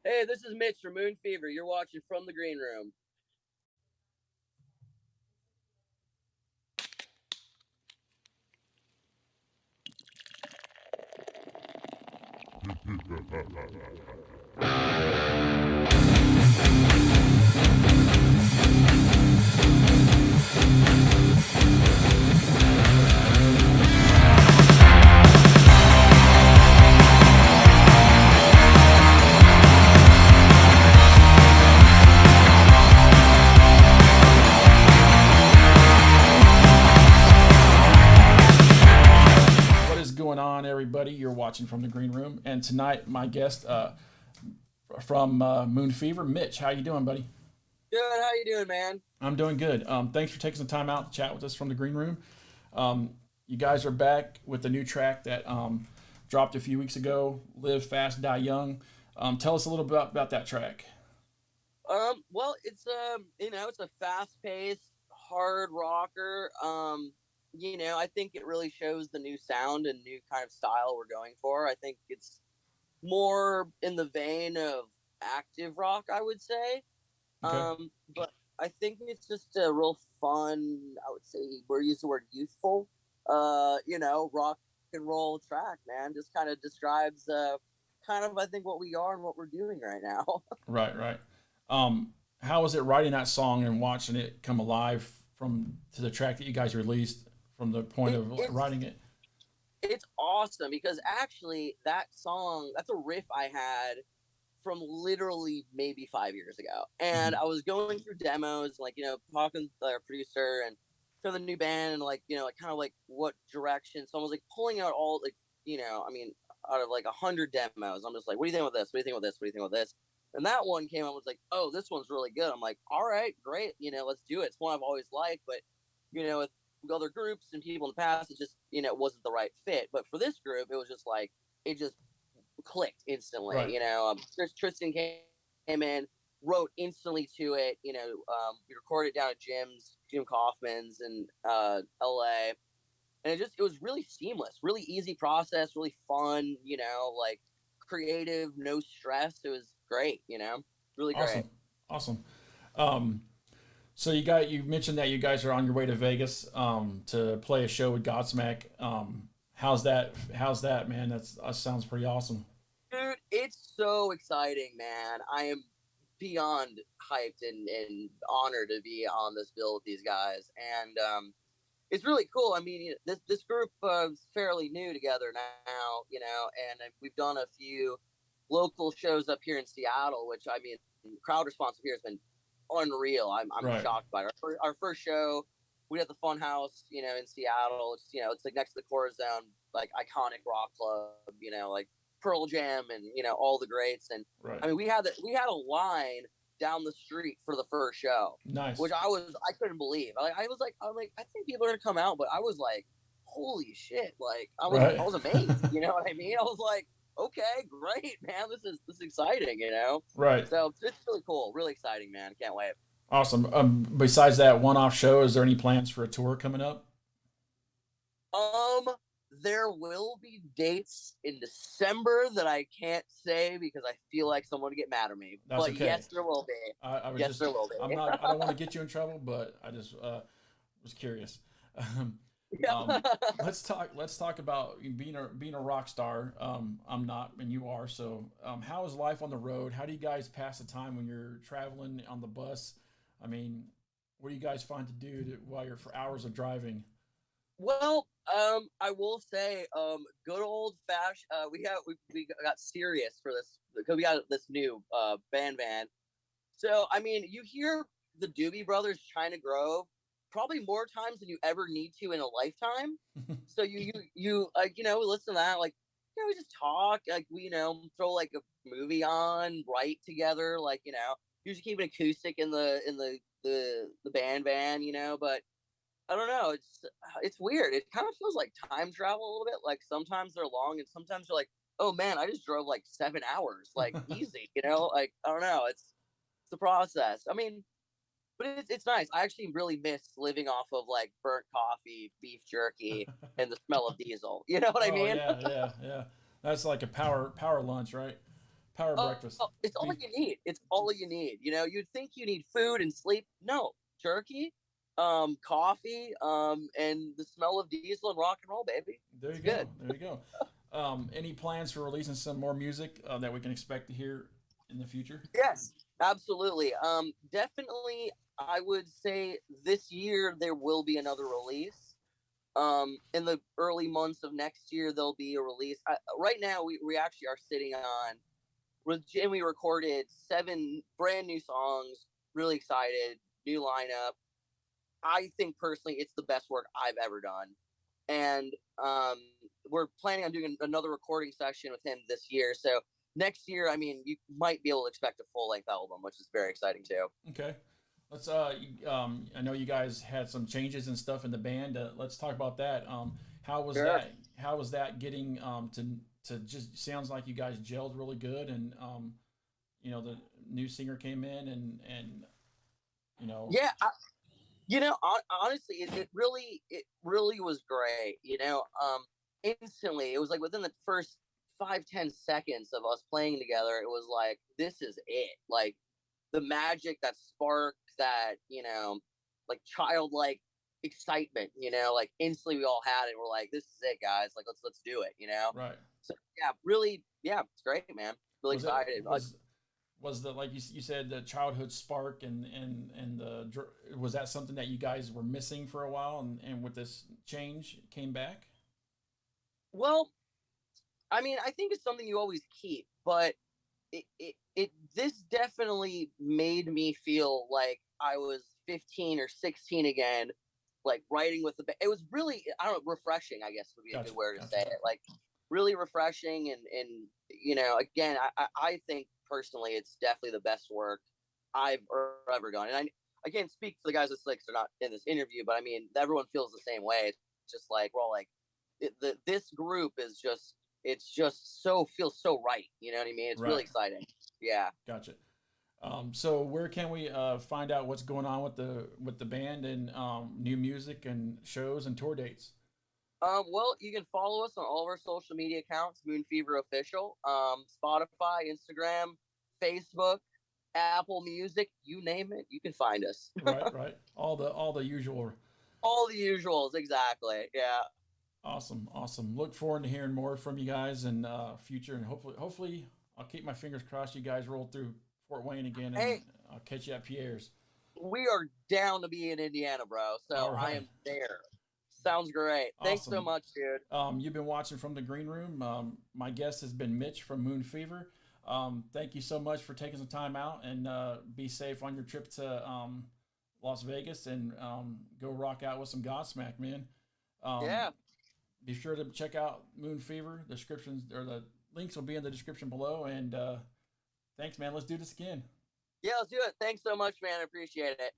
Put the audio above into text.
Hey, this is Mitch from Moon Fever. You're watching From the Green Room. What is going on, everybody? You're watching From the Green Room, and tonight my guest from Moon Fever, Mitch. How you doing, buddy? Good. How you doing, man? I'm doing good. Thanks for taking some time out to chat with us from the Green Room. Um, you guys are back with the new track that dropped a few weeks ago, "Live Fast, Die Young." Tell us a little bit about that track. Well, it's a fast-paced, hard rocker. I think it really shows the new sound and new kind of style we're going for. I think it's more in the vein of active rock, I would say. Okay. But I think it's just a real fun. I would say we're use the word youthful. Rock and roll track, man. Just kind of describes kind of I think what we are and what we're doing right now. Right, right. How was it writing that song and watching it come alive from to the track that you guys released from the point it, of it's writing it? it's awesome because actually that song, that's a riff I had from literally maybe 5 years ago. And Mhm. I was going through demos, like, talking to our producer and to the new band and like kind of like what direction. So I was like pulling out all like, I mean, out of like 100 demos, I'm just like, what do you think of this? What do you think of this? What do you think of this? And that one came, I was like, oh, this one's really good. I'm like, all right, great. Let's do it. It's one I've always liked, but with other groups and people in the past, it just, it wasn't the right fit. But for this group, it was just like, it just clicked instantly. Right. Tristan came in, wrote instantly to it. We recorded it down at Jim Kaufman's in L.A. And it was really seamless, really easy process, really fun. Like creative, no stress. It was great. Really great. Awesome. Awesome. Um, so you mentioned that you guys are on your way to Vegas to play a show with Godsmack. How's that? How's that, man? That sounds pretty awesome. Dude, it's so exciting, man. I am beyond hyped and honored to be on this bill with these guys. And it's really cool. I mean, this group is fairly new together now, and we've done a few local shows up here in Seattle, which I mean, crowd response here has been unreal. I'm Right. shocked by it. Our first show, we had the Fun House, in Seattle. It's like next to the Core Zone, like iconic rock club, like Pearl Jam and all the greats. And Right. I mean, we had a line down the street for the first show, Nice. which I couldn't believe. I'm like I think people are gonna come out, but I was like, holy shit! Like I Right. was amazed. You know what I mean? I was like, okay, great, man. This is exciting. Right. So it's really cool, really exciting, man. Can't wait. Awesome. Besides that one-off show, is there any plans for a tour coming up? Um, there will be dates in December that I can't say because I feel like someone would get mad at me. That's But okay. yes, there will be. I was Yes, just there will I'm be. not I don't want to get you in trouble, but I just was curious. Um, Yeah. let's talk about being a rock star. I'm not, and you are. So, how is life on the road? How do you guys pass the time when you're traveling on the bus? I mean, what do you guys find to do while you're for hours of driving? Well, I will say, good old fashioned. We got serious for this because we got this new band. So I mean, you hear the Doobie Brothers, China Grove, probably more times than you ever need to in a lifetime. So you like listen to that, like we just talk, like we throw like a movie on, write together, like usually keep an acoustic in the band van, but I don't know. It's weird. It kind of feels like time travel a little bit. Like sometimes they're long, and sometimes you're like, oh man, I just drove like 7 hours, like easy. Like I don't know. It's the process. I mean, but it's nice. I actually really miss living off of like burnt coffee, beef jerky, and the smell of diesel. You know what I Oh mean? yeah, yeah, yeah. That's like a power lunch, right? Power Oh, breakfast. it's all Beef. you need. It's all you need. You know, you'd think you need food and sleep. No, jerky, coffee, and the smell of diesel and rock and roll, baby. There you It's go. good. There you go. Any plans for releasing some more music that we can expect to hear in the future? Yes, absolutely. Definitely, I would say this year there will be another release. In the early months of next year, there'll be a release. Right now, we actually are sitting on. And we recorded 7 brand new songs. Really excited, new lineup. I think personally, it's the best work I've ever done, and we're planning on doing another recording session with him this year. So next year, I mean, you might be able to expect a full length album, which is very exciting too. Okay. Let's. I know you guys had some changes and stuff in the band. Let's talk about that. How was Sure. that? How was that getting to just sounds like you guys gelled really good, and the new singer came in, and you know, Yeah, honestly, it really was great. Instantly, it was like within the first 5-10 seconds of us playing together, it was like this is it. Like the magic, that spark, that like childlike excitement. Like instantly we all had it. We're like, this is it, guys. Like let's do it. right? So yeah, really, yeah, it's great, man. Really Was it excited. was the like you said the childhood spark and was that something that you guys were missing for a while and with this change came back? Well, I mean, I think it's something you always keep, but this definitely made me feel like I was 15 or 16 again, like writing with the. It was really, I don't know, refreshing. I guess would be a Gotcha, good word to gotcha. say it. Like really refreshing, and again, I think personally, it's definitely the best work I've ever done. And I can't speak for the guys at Slicks. They're not in this interview, but I mean, everyone feels the same way. It's just like we're all like, this group is just it's just so feels so right. You know what I mean? It's Right, really exciting. Yeah. gotcha. So where can we find out what's going on with the band and new music and shows and tour dates? Well, you can follow us on all of our social media accounts, Moon Fever Official, Spotify, Instagram, Facebook, Apple Music, you name it, you can find us. Right, right. All the usual. All the usuals, exactly. Yeah. Awesome, awesome. Look forward to hearing more from you guys in future, and hopefully I'll keep my fingers crossed. You guys roll through Fort Wayne again, and Hey, I'll catch you at Pierre's. we are down to be in Indiana, bro. All So I right, am there. Sounds great. Thanks so awesome. much, dude. You've been watching from the green room. My guest has been Mitch from Moon Fever. Thank you so much for taking some time out, and be safe on your trip to Las Vegas, and go rock out with some Godsmack, man. Um, Yeah. be sure to check out Moon Fever. Descriptions or the links will be in the description below. And thanks, man. Let's do this again. Yeah, let's do it. Thanks so much, man. I appreciate it.